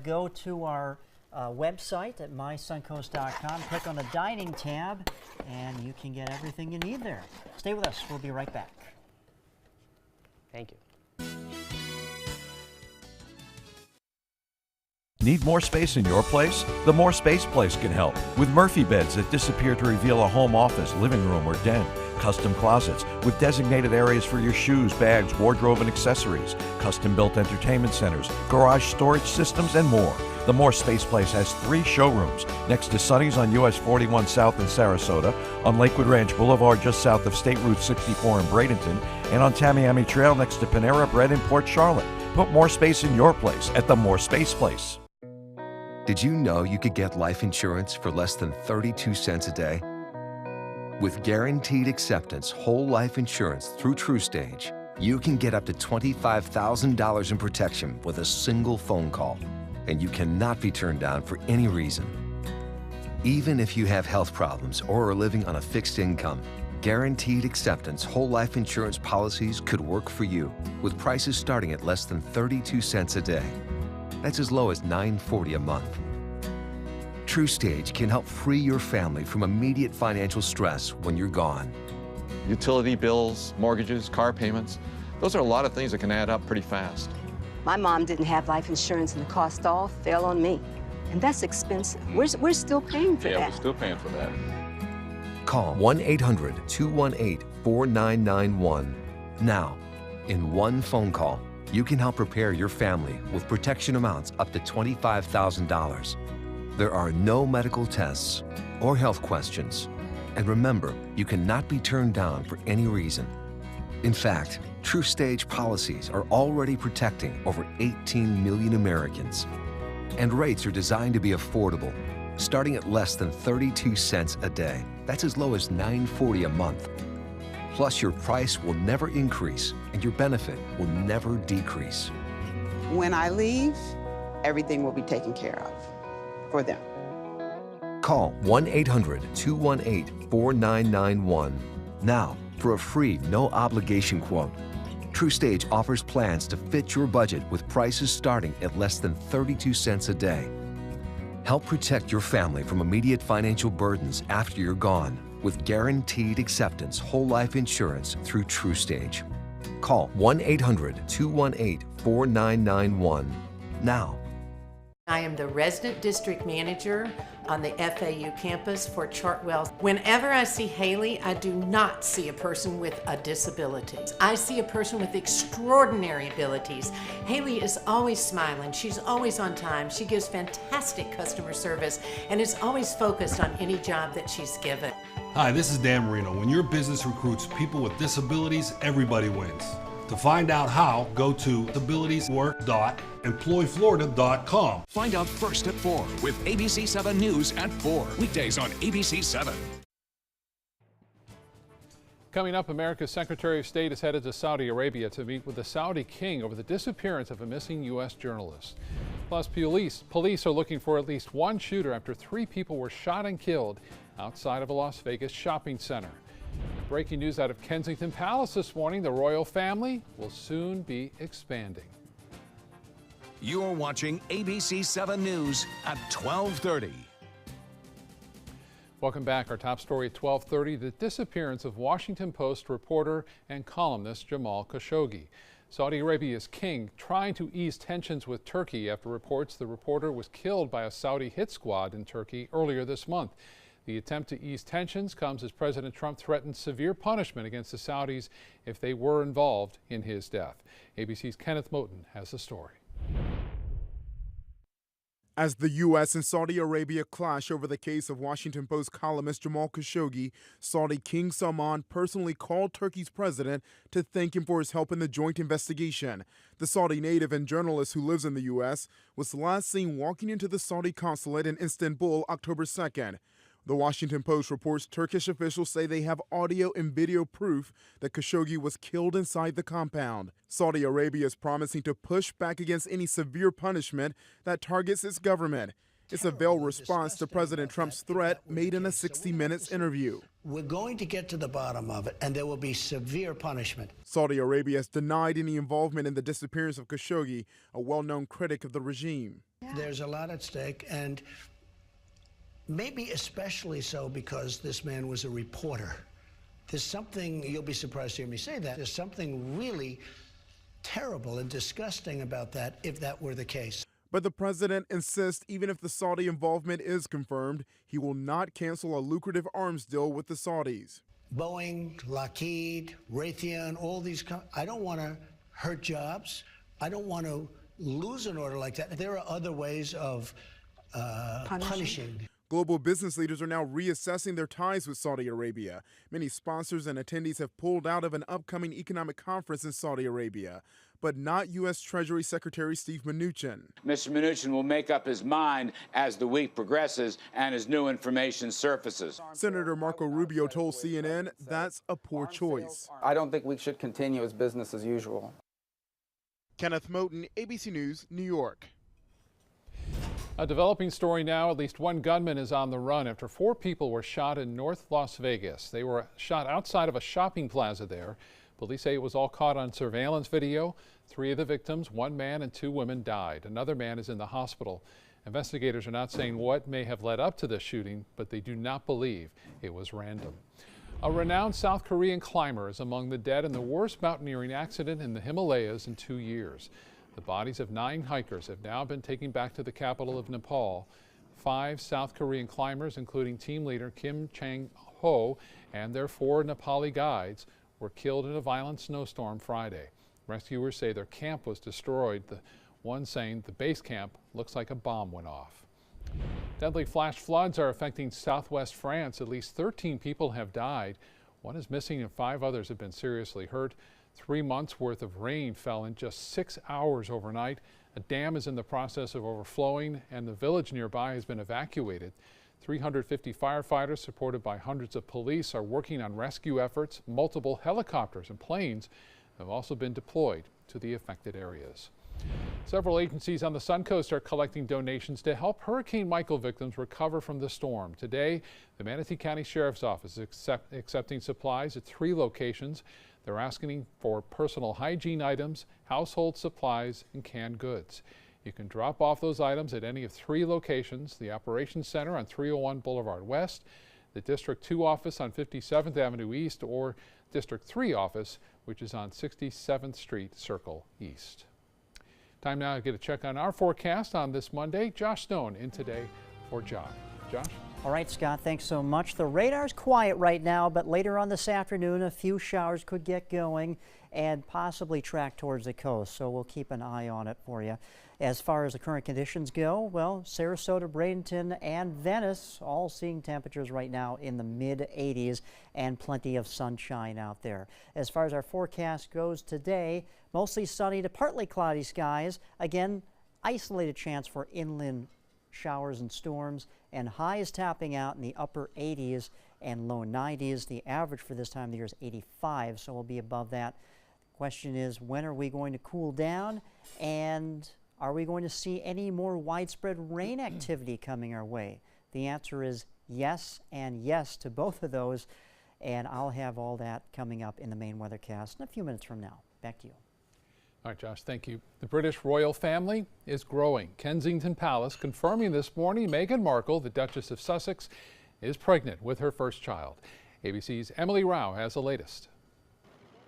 go to our website at mysuncoast.com, click on the dining tab, and you can get everything you need there. Stay with us. We'll be right back. Thank you. Need more space in your place? The More Space Place can help. With Murphy beds that disappear to reveal a home office, living room, or den. Custom closets with designated areas for your shoes, bags, wardrobe, and accessories. Custom-built entertainment centers, garage storage systems, and more. The More Space Place has 3 showrooms next to Sonny's on US 41 South in Sarasota, on Lakewood Ranch Boulevard just south of State Route 64 in Bradenton, and on Tamiami Trail next to Panera Bread in Port Charlotte. Put more space in your place at the More Space Place. Did you know you could get life insurance for less than 32 cents a day? With guaranteed acceptance whole life insurance through TrueStage, you can get up to $25,000 in protection with a single phone call, and you cannot be turned down for any reason. Even if you have health problems or are living on a fixed income, guaranteed acceptance whole life insurance policies could work for you with prices starting at less than 32 cents a day. That's as low as $9.40 a month. TrueStage can help free your family from immediate financial stress when you're gone. Utility bills, mortgages, car payments, those are a lot of things that can add up pretty fast. My mom didn't have life insurance and the cost all fell on me. And that's expensive. We're still paying for that. Yeah, we're still paying for that. Call 1-800-218-4991 now. In one phone call, you can help prepare your family with protection amounts up to $25,000. There are no medical tests or health questions. And remember, you cannot be turned down for any reason. In fact, TrueStage policies are already protecting over 18 million Americans. And rates are designed to be affordable, starting at less than 32 cents a day. That's as low as $9.40 a month. Plus, your price will never increase and your benefit will never decrease. When I leave, everything will be taken care of for them. Call 1-800-218-4991 now for a free, no-obligation quote. TrueStage offers plans to fit your budget with prices starting at less than 32 cents a day. Help protect your family from immediate financial burdens after you're gone with guaranteed acceptance whole life insurance through TrueStage. Call 1-800-218-4991 now. I am the resident district manager on the FAU campus for Chartwell. Whenever I see Haley, I do not see a person with a disability. I see a person with extraordinary abilities. Haley is always smiling. She's always on time. She gives fantastic customer service and is always focused on any job that she's given. Hi, this is Dan Marino. When your business recruits people with disabilities, everybody wins. To find out how, go to disabilitieswork.employflorida.com. Find out first at 4 with ABC 7 News at 4. Weekdays on ABC 7. Coming up, America's Secretary of State is headed to Saudi Arabia to meet with the Saudi king over the disappearance of a missing U.S. journalist. Plus, police are looking for at least one shooter after 3 people were shot and killed outside of a Las Vegas shopping center. Breaking news out of Kensington Palace this morning, the royal family will soon be expanding. You're watching ABC 7 News at 12:30. Welcome back. Our top story at 12:30, the disappearance of Washington Post reporter and columnist Jamal Khashoggi. Saudi Arabia's king trying to ease tensions with Turkey after reports the reporter was killed by a Saudi hit squad in Turkey earlier this month. The attempt to ease tensions comes as President Trump threatened severe punishment against the Saudis if they were involved in his death. ABC's Kenneth Moten has the story. As the U.S. and Saudi Arabia clash over the case of Washington Post columnist Jamal Khashoggi, Saudi King Salman personally called Turkey's president to thank him for his help in the joint investigation. The Saudi native and journalist who lives in the U.S. was last seen walking into the Saudi consulate in Istanbul October 2nd. The Washington Post reports Turkish officials say they have audio and video proof that Khashoggi was killed inside the compound. Saudi Arabia is promising to push back against any severe punishment that targets its government. It's a veiled response to President Trump's threat made in a 60 Minutes interview. We're going to get to the bottom of it, and there will be severe punishment. Saudi Arabia has denied any involvement in the disappearance of Khashoggi, a well-known critic of the regime. There's a lot at stake, and maybe especially so because this man was a reporter. There's something, you'll be surprised to hear me say that, there's something really terrible and disgusting about that if that were the case. But the president insists even if the Saudi involvement is confirmed, he will not cancel a lucrative arms deal with the Saudis. Boeing, Lockheed, Raytheon, all these, I don't want to hurt jobs. I don't want to lose an order like that. There are other ways of punishing. Global business leaders are now reassessing their ties with Saudi Arabia. Many sponsors and attendees have pulled out of an upcoming economic conference in Saudi Arabia, but not U.S. Treasury Secretary Steve Mnuchin. Mr. Mnuchin will make up his mind as the week progresses and as new information surfaces. Senator Marco Rubio told CNN that's a poor choice. I don't think we should continue as business as usual. Kenneth Moten, ABC News, New York. A developing story now. At least one gunman is on the run after 4 people were shot in North Las Vegas. They were shot outside of a shopping plaza there. Police say it was all caught on surveillance video. 3 of the victims, 1 man and 2 women, died. Another man is in the hospital. Investigators are not saying what may have led up to the shooting, but they do not believe it was random. A renowned South Korean climber is among the dead in the worst mountaineering accident in the Himalayas in 2 years. The bodies of 9 hikers have now been taken back to the capital of Nepal. 5 South Korean climbers, including team leader Kim Chang-ho and their 4 Nepali guides, were killed in a violent snowstorm Friday. Rescuers say their camp was destroyed, the one saying the base camp looks like a bomb went off. Deadly flash floods are affecting southwest France. At least 13 people have died. 1 is missing and 5 others have been seriously hurt. 3 months worth of rain fell in just 6 hours overnight. A dam is in the process of overflowing and the village nearby has been evacuated. 350 firefighters, supported by hundreds of police, are working on rescue efforts. Multiple helicopters and planes have also been deployed to the affected areas. Several agencies on the Suncoast are collecting donations to help Hurricane Michael victims recover from the storm. Today, the Manatee County Sheriff's Office is accepting supplies at 3 locations. They're asking for personal hygiene items, household supplies, and canned goods. You can drop off those items at any of 3 locations: the Operations Center on 301 Boulevard West, the District 2 office on 57th Avenue East, or District 3 office, which is on 67th Street Circle East. Time now to get a check on our forecast on this Monday. Josh Stone in today for Josh. Josh? All right, Scott, thanks so much. The radar's quiet right now, but later on this afternoon, a few showers could get going and possibly track towards the coast, so we'll keep an eye on it for you. As far as the current conditions go, well, Sarasota, Bradenton, and Venice all seeing temperatures right now in the mid-80s and plenty of sunshine out there. As far as our forecast goes today, mostly sunny to partly cloudy skies. Again, isolated chance for inland showers and storms, and highs tapping out in the upper 80s and low 90s. The average for this time of the year is 85, so we'll be above that. The question is, when are we going to cool down, and are we going to see any more widespread rain activity coming our way? The answer is yes and yes to both of those, and I'll have all that coming up in the main weathercast in a few minutes from now. Back to you. All right, Josh, thank you. The British royal family is growing. Kensington Palace confirming this morning Meghan Markle, the Duchess of Sussex, is pregnant with her first child. ABC's Emily Rao has the latest.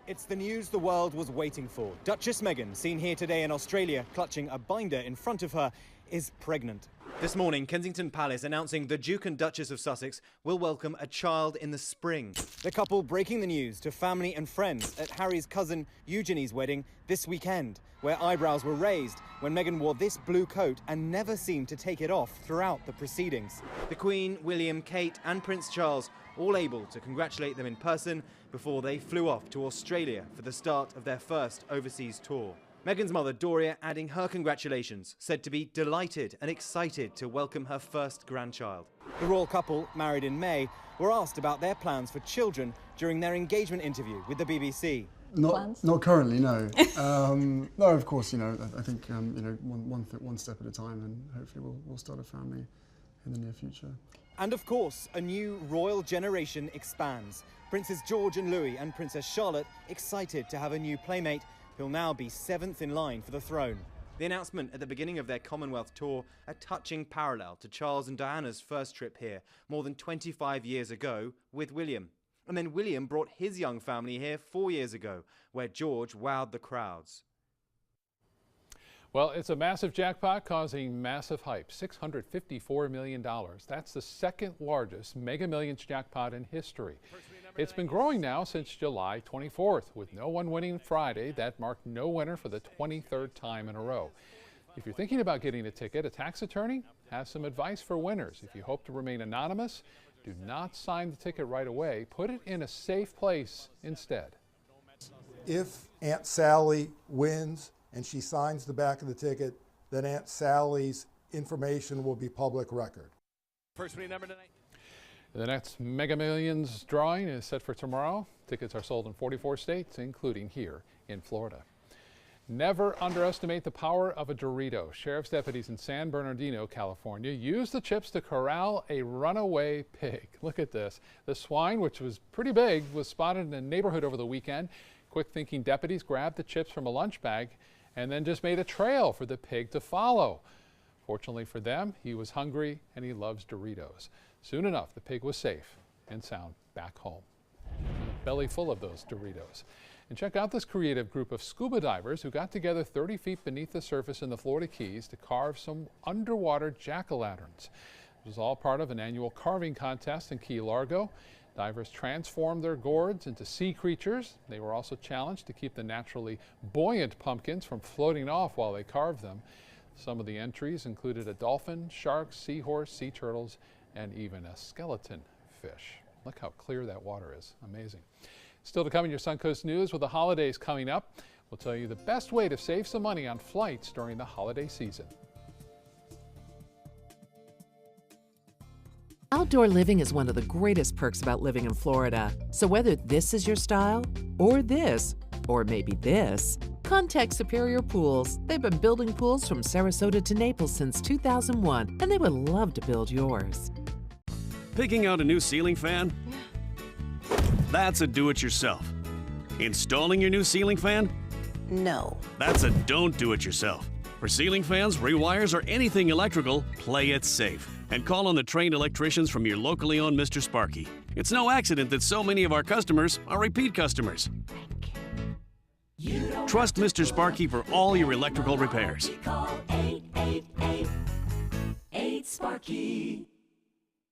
It's the news the world was waiting for. Duchess Meghan, seen here today in Australia, clutching a binder in front of her, is pregnant. This morning, Kensington Palace announcing the Duke and Duchess of Sussex will welcome a child in the spring. The couple breaking the news to family and friends at Harry's cousin Eugenie's wedding this weekend, where eyebrows were raised when Meghan wore this blue coat and never seemed to take it off throughout the proceedings. The Queen, William, Kate and Prince Charles all able to congratulate them in person before they flew off to Australia for the start of their first overseas tour. Meghan's mother, Doria, adding her congratulations, said to be delighted and excited to welcome her first grandchild. The royal couple, married in May, were asked about their plans for children during their engagement interview with the BBC. Not currently, no. No, of course, you know, I think, you know, one step at a time, and hopefully we'll start a family in the near future. And of course, a new royal generation expands. Princes George and Louis and Princess Charlotte excited to have a new playmate who'll now be 7th in line for the throne. The announcement at the beginning of their Commonwealth tour, a touching parallel to Charles and Diana's first trip here more than 25 years ago with William. And then William brought his young family here 4 years ago, where George wowed the crowds. Well, it's a massive jackpot causing massive hype, $654 million. That's the second largest Mega Millions jackpot in history. It's been growing now since July 24th, with no one winning Friday. That marked no winner for the 23rd time in a row. If you're thinking about getting a ticket, a tax attorney has some advice for winners. If you hope to remain anonymous, do not sign the ticket right away. Put it in a safe place instead. If Aunt Sally wins and she signs the back of the ticket, then Aunt Sally's information will be public record. First winning number tonight. The next Mega Millions drawing is set for tomorrow. Tickets are sold in 44 states, including here in Florida. Never underestimate the power of a Dorito. Sheriff's deputies in San Bernardino, California, used the chips to corral a runaway pig. Look at this. The swine, which was pretty big, was spotted in a neighborhood over the weekend. Quick-thinking deputies grabbed the chips from a lunch bag and then just made a trail for the pig to follow. Fortunately for them, he was hungry and he loves Doritos. Soon enough, the pig was safe and sound back home. Belly full of those Doritos. And check out this creative group of scuba divers who got together 30 feet beneath the surface in the Florida Keys to carve some underwater jack-o'-lanterns. It was all part of an annual carving contest in Key Largo. Divers transformed their gourds into sea creatures. They were also challenged to keep the naturally buoyant pumpkins from floating off while they carved them. Some of the entries included a dolphin, shark, seahorse, sea turtles, and even a skeleton fish. Look how clear that water is. Amazing. Still to come in your Suncoast News, with the holidays coming up, we'll tell you the best way to save some money on flights during the holiday season. Outdoor living is one of the greatest perks about living in Florida. So whether this is your style, or this, or maybe this, contact Superior Pools. They've been building pools from Sarasota to Naples since 2001, and they would love to build yours. Picking out a new ceiling fan? That's a do-it-yourself. Installing your new ceiling fan? No. That's a don't do-it-yourself. For ceiling fans, rewires, or anything electrical, play it safe. And call on the trained electricians from your locally owned Mr. Sparky. It's no accident that so many of our customers are repeat customers. Trust Mr. Sparky for all your electrical repairs. Call 888-8-SPARKY.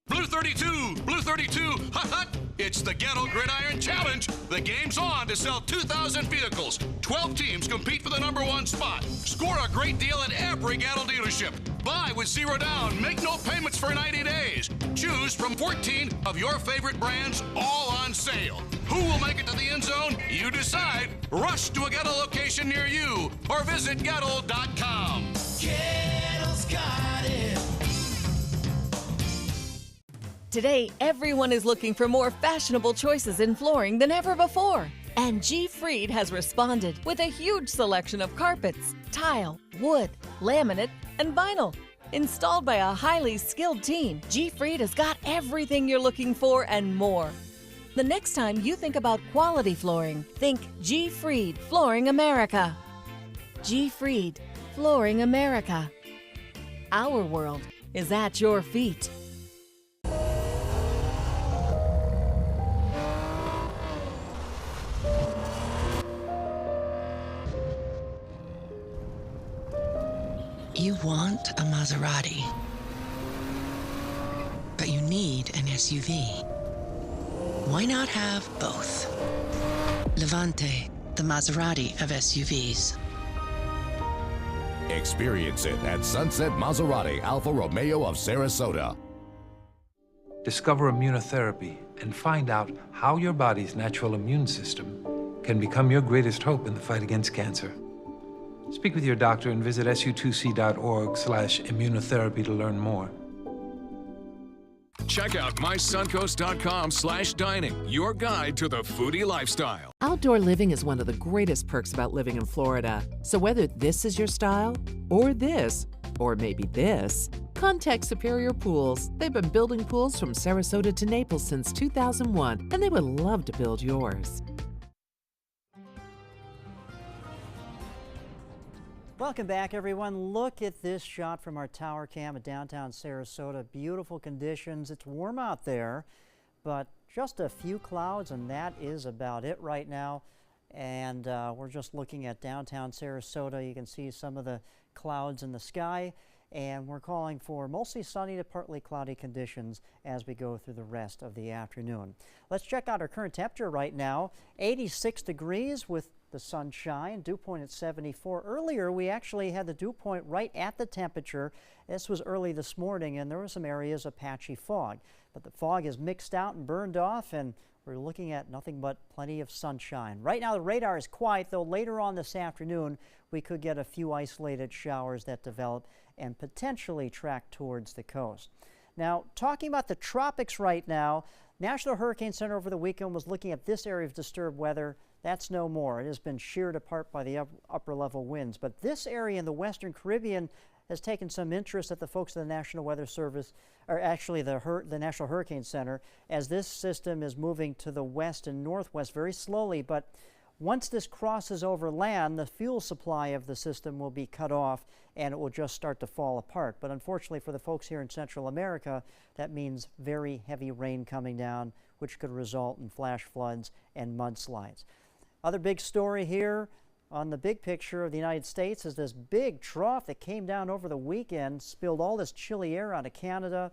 Blue 32, Blue 32, hot, hot. It's the Gatto Gridiron Challenge. The game's on to sell 2,000 vehicles. 12 teams compete for the #1 spot. Score a great deal at every Gatto dealership. Buy with 0 down. Make no payments for 90 days. Choose from 14 of your favorite brands, all on sale. Who will make it to the end zone? You decide. Rush to a Gatto location near you or visit Gatto.com. Gatto's got it. Today, everyone is looking for more fashionable choices in flooring than ever before. And G. Fried has responded with a huge selection of carpets, tile, wood, laminate, and vinyl. Installed by a highly skilled team, G. Fried has got everything you're looking for and more. The next time you think about quality flooring, think G. Fried Flooring America. G. Fried Flooring America. Our world is at your feet. You want a Maserati, but you need an SUV. Why not have both? Levante, the Maserati of SUVs. Experience it at Sunset Maserati Alfa Romeo of Sarasota. Discover immunotherapy and find out how your body's natural immune system can become your greatest hope in the fight against cancer. Speak with your doctor and visit su2c.org/immunotherapy to learn more. Check out mysuncoast.com/dining, your guide to the foodie lifestyle. Outdoor living is one of the greatest perks about living in Florida. So whether this is your style, or this, or maybe this, contact Superior Pools. They've been building pools from Sarasota to Naples since 2001, and they would love to build yours. Welcome back, everyone. Look at this shot from our tower cam at downtown Sarasota. Beautiful conditions. It's warm out there, but just a few clouds, and that is about it right now. And we're just looking at downtown Sarasota. You can see some of the clouds in the sky, and we're calling for mostly sunny to partly cloudy conditions as we go through the rest of the afternoon. Let's check out our current temperature right now. 86 degrees with the sunshine, dew point at 74. Earlier, we actually had the dew point right at the temperature. This was early this morning, and there were some areas of patchy fog. But the fog is mixed out and burned off, and we're looking at nothing but plenty of sunshine. Right now, the radar is quiet, though later on this afternoon, we could get a few isolated showers that develop and potentially track towards the coast. Now, talking about the tropics right now, National Hurricane Center over the weekend was looking at this area of disturbed weather. That's no more. It has been sheared apart by the upper level winds. But this area in the Western Caribbean has taken some interest at the folks at the National Weather Service, or actually the National Hurricane Center, as this system is moving to the west and northwest very slowly. But once this crosses over land, the fuel supply of the system will be cut off and it will just start to fall apart. But unfortunately for the folks here in Central America, that means very heavy rain coming down, which could result in flash floods and mudslides. Other big story here on the big picture of the United States is this big trough that came down over the weekend, spilled all this chilly air out of Canada.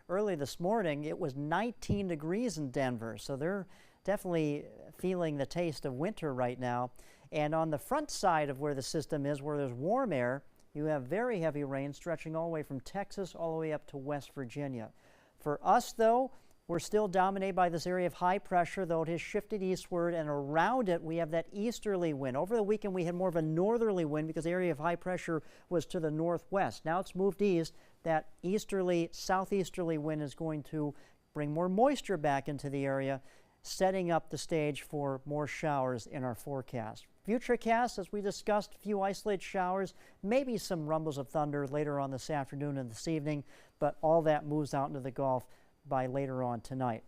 Early this morning, it was 19 degrees in Denver, so they're definitely feeling the taste of winter right now. And on the front side of where the system is, where there's warm air, you have very heavy rain stretching all the way from Texas all the way up to West Virginia. For us, though, we're still dominated by this area of high pressure, though it has shifted eastward, and around it we have that easterly wind. Over the weekend we had more of a northerly wind because the area of high pressure was to the northwest. Now it's moved east. That easterly, southeasterly wind is going to bring more moisture back into the area, setting up the stage for more showers in our forecast. Futurecast, as we discussed, a few isolated showers, maybe some rumbles of thunder later on this afternoon and this evening, but all that moves out into the Gulf by later on tonight.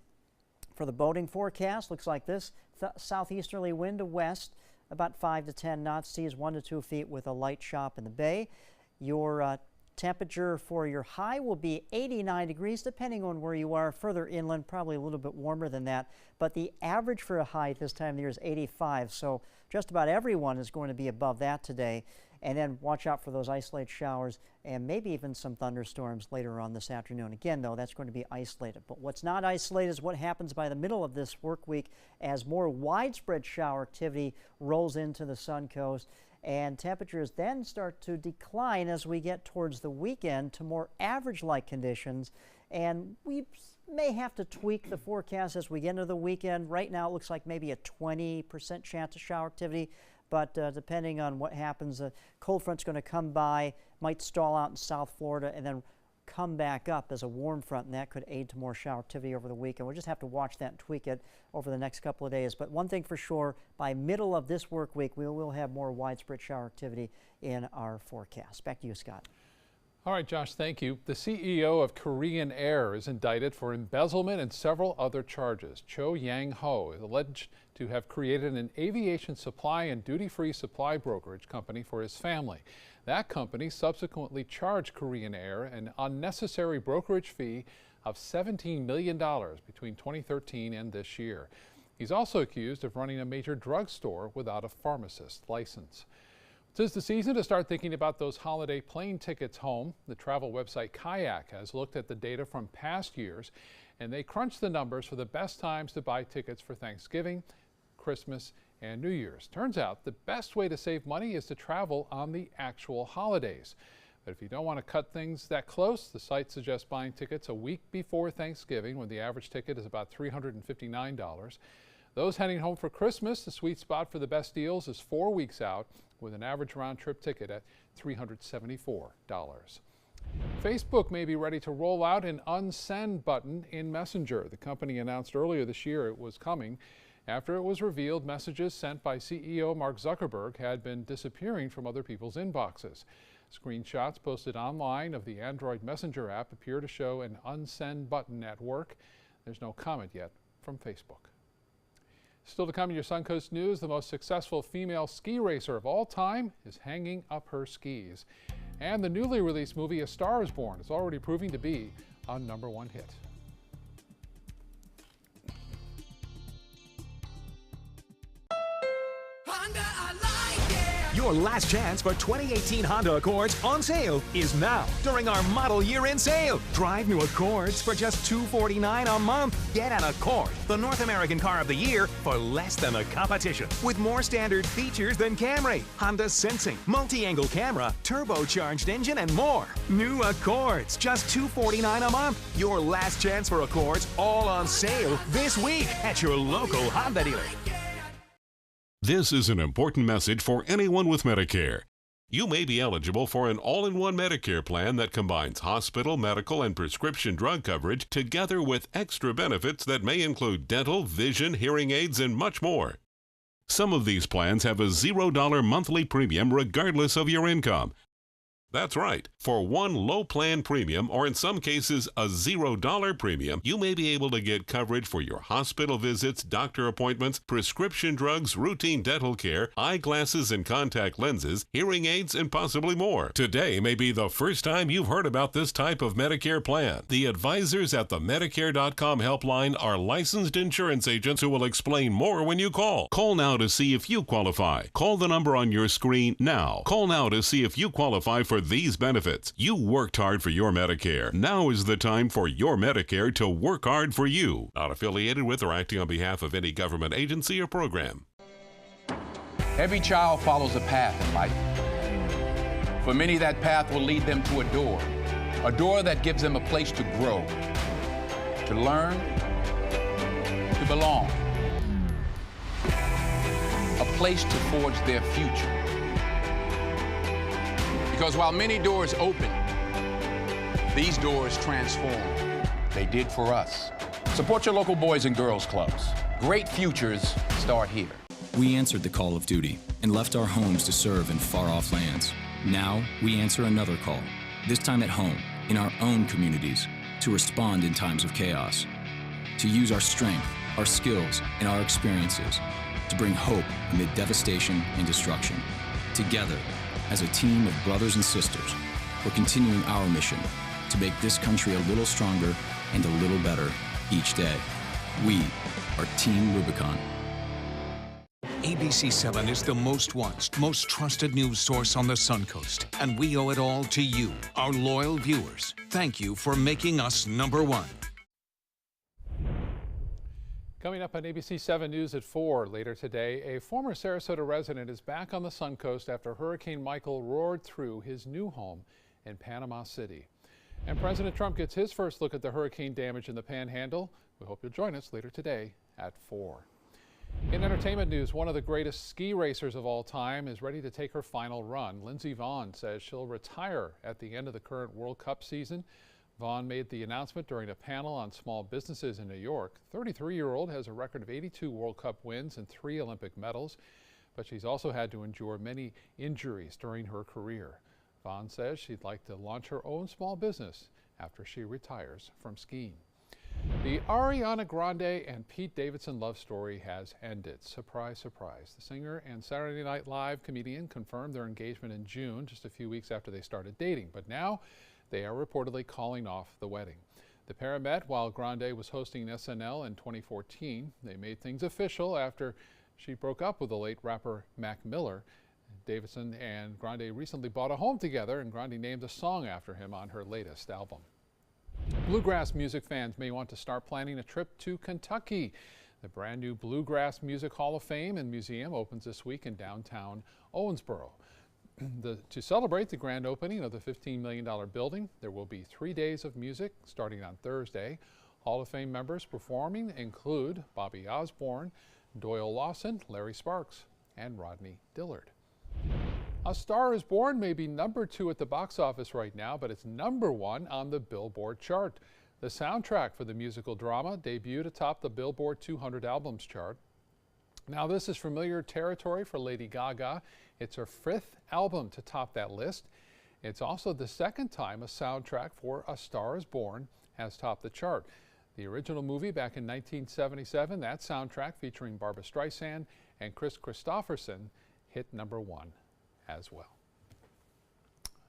For the boating forecast, looks like this. Southeasterly wind to west, about 5 to 10 knots, seas 1 to 2 feet with a light chop in the bay. Your temperature for your high will be 89 degrees, depending on where you are. Further inland, probably a little bit warmer than that. But the average for a high this time of the year is 85, so just about everyone is going to be above that today. And then watch out for those isolated showers and maybe even some thunderstorms later on this afternoon. Again, though, that's going to be isolated. But what's not isolated is what happens by the middle of this work week as more widespread shower activity rolls into the Sun Coast. And temperatures then start to decline as we get towards the weekend to more average-like conditions. And we may have to tweak the forecast as we get into the weekend. Right now, it looks like maybe a 20% chance of shower activity. But depending on what happens, a cold front's going to come by, might stall out in South Florida, and then come back up as a warm front, and that could aid to more shower activity over the weekend. We'll just have to watch that and tweak it over the next couple of days. But one thing for sure, by middle of this work week, we will have more widespread shower activity in our forecast. Back to you, Scott. All right, Josh, thank you. The CEO of Korean Air is indicted for embezzlement and several other charges. Cho Yang-ho is alleged to have created an aviation supply and duty-free supply brokerage company for his family. That company subsequently charged Korean Air an unnecessary brokerage fee of $17 million between 2013 and this year. He's also accused of running a major drugstore without a pharmacist license. Tis the season to start thinking about those holiday plane tickets home. The travel website Kayak has looked at the data from past years, and they crunched the numbers for the best times to buy tickets for Thanksgiving, Christmas, and New Year's. Turns out the best way to save money is to travel on the actual holidays. But if you don't want to cut things that close, the site suggests buying tickets a week before Thanksgiving, when the average ticket is about $359. Those heading home for Christmas, the sweet spot for the best deals is 4 weeks out, with an average round-trip ticket at $374. Facebook may be ready to roll out an unsend button in Messenger. The company announced earlier this year it was coming after it was revealed messages sent by CEO Mark Zuckerberg had been disappearing from other people's inboxes. Screenshots posted online of the Android Messenger app appear to show an unsend button at work. There's no comment yet from Facebook. Still to come in your Suncoast News, the most successful female ski racer of all time is hanging up her skis. And the newly released movie A Star is Born is already proving to be a #1 hit. Your last chance for 2018 Honda Accords on sale is now during our model year-end sale. Drive new Accords for just $249 a month. Get an Accord, the North American car of the year, for less than the competition. With more standard features than Camry, Honda Sensing, multi-angle camera, turbocharged engine, and more. New Accords, just $249 a month. Your last chance for Accords, all on sale this week at your local Honda dealer. This is an important message for anyone with Medicare. You may be eligible for an all-in-one Medicare plan that combines hospital, medical, and prescription drug coverage together with extra benefits that may include dental, vision, hearing aids, and much more. Some of these plans have a $0 monthly premium regardless of your income. That's right. For one low plan premium, or in some cases a $0 premium, you may be able to get coverage for your hospital visits, doctor appointments, prescription drugs, routine dental care, eyeglasses and contact lenses, hearing aids, and possibly more. Today may be the first time you've heard about this type of Medicare plan. The advisors at the Medicare.com helpline are licensed insurance agents who will explain more when you call. Call now to see if you qualify. Call the number on your screen now. Call now to see if you qualify for these benefits. You worked hard for your Medicare. Now is the time for your Medicare to work hard for you. Not affiliated with or acting on behalf of any government agency or program. Every child follows a path in life. For many, that path will lead them to a door that gives them a place to grow, to learn, to belong, a place to forge their future. Because while many doors open, these doors transform. They did for us. Support your local Boys and Girls Clubs. Great futures start here. We answered the call of duty and left our homes to serve in far-off lands. Now we answer another call, this time at home, in our own communities, to respond in times of chaos, to use our strength, our skills, and our experiences to bring hope amid devastation and destruction. Together, as a team of brothers and sisters, we're continuing our mission to make this country a little stronger and a little better each day. We are Team Rubicon. ABC 7 is the most watched, most trusted news source on the Suncoast, and we owe it all to you, our loyal viewers. Thank you for making us #1. Coming up on ABC 7 News at 4 later today, a former Sarasota resident is back on the Suncoast after Hurricane Michael roared through his new home in Panama City. And President Trump gets his first look at the hurricane damage in the Panhandle. We hope you'll join us later today at 4. In entertainment news, one of the greatest ski racers of all time is ready to take her final run. Lindsey Vonn says she'll retire at the end of the current World Cup season, Vaughn made the announcement during a panel on small businesses in New York. 33-year-old has a record of 82 World Cup wins and 3 Olympic medals, but she's also had to endure many injuries during her career. Vaughn says she'd like to launch her own small business after she retires from skiing. The Ariana Grande and Pete Davidson love story has ended. Surprise, surprise. The singer and Saturday Night Live comedian confirmed their engagement in June, just a few weeks after they started dating. But now they are reportedly calling off the wedding. The pair met while Grande was hosting SNL in 2014. They made things official after she broke up with the late rapper Mac Miller. Davidson and Grande recently bought a home together, and Grande named a song after him on her latest album. Bluegrass music fans may want to start planning a trip to Kentucky. The brand new Bluegrass Music Hall of Fame and Museum opens this week in downtown Owensboro. To celebrate the grand opening of the $15 million building, there will be 3 days of music starting on Thursday. Hall of Fame members performing include Bobby Osborne, Doyle Lawson, Larry Sparks, and Rodney Dillard. A Star is Born may be number 2 at the box office right now, but it's number 1 on the Billboard chart. The soundtrack for the musical drama debuted atop the Billboard 200 albums chart. Now, this is familiar territory for Lady Gaga. It's her 5th album to top that list. It's also the 2nd time a soundtrack for A Star is Born has topped the chart. The original movie back in 1977, that soundtrack featuring Barbra Streisand and Kris Kristofferson hit number 1 as well.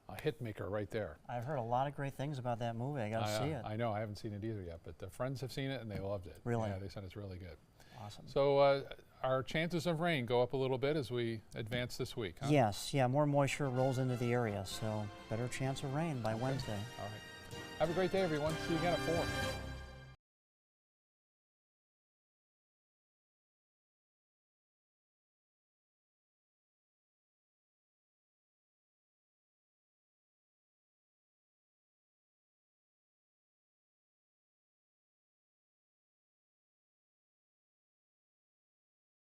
A hit maker right there. I've heard a lot of great things about that movie. I gotta see it. I know, I haven't seen it either yet, but the friends have seen it and they loved it. Really? Yeah, they said it's really good. Awesome. So our chances of rain go up a little bit as we advance this week, huh? Yes, yeah, more moisture rolls into the area, so better chance of rain by Wednesday. All right. Have a great day, everyone. See you again at 4.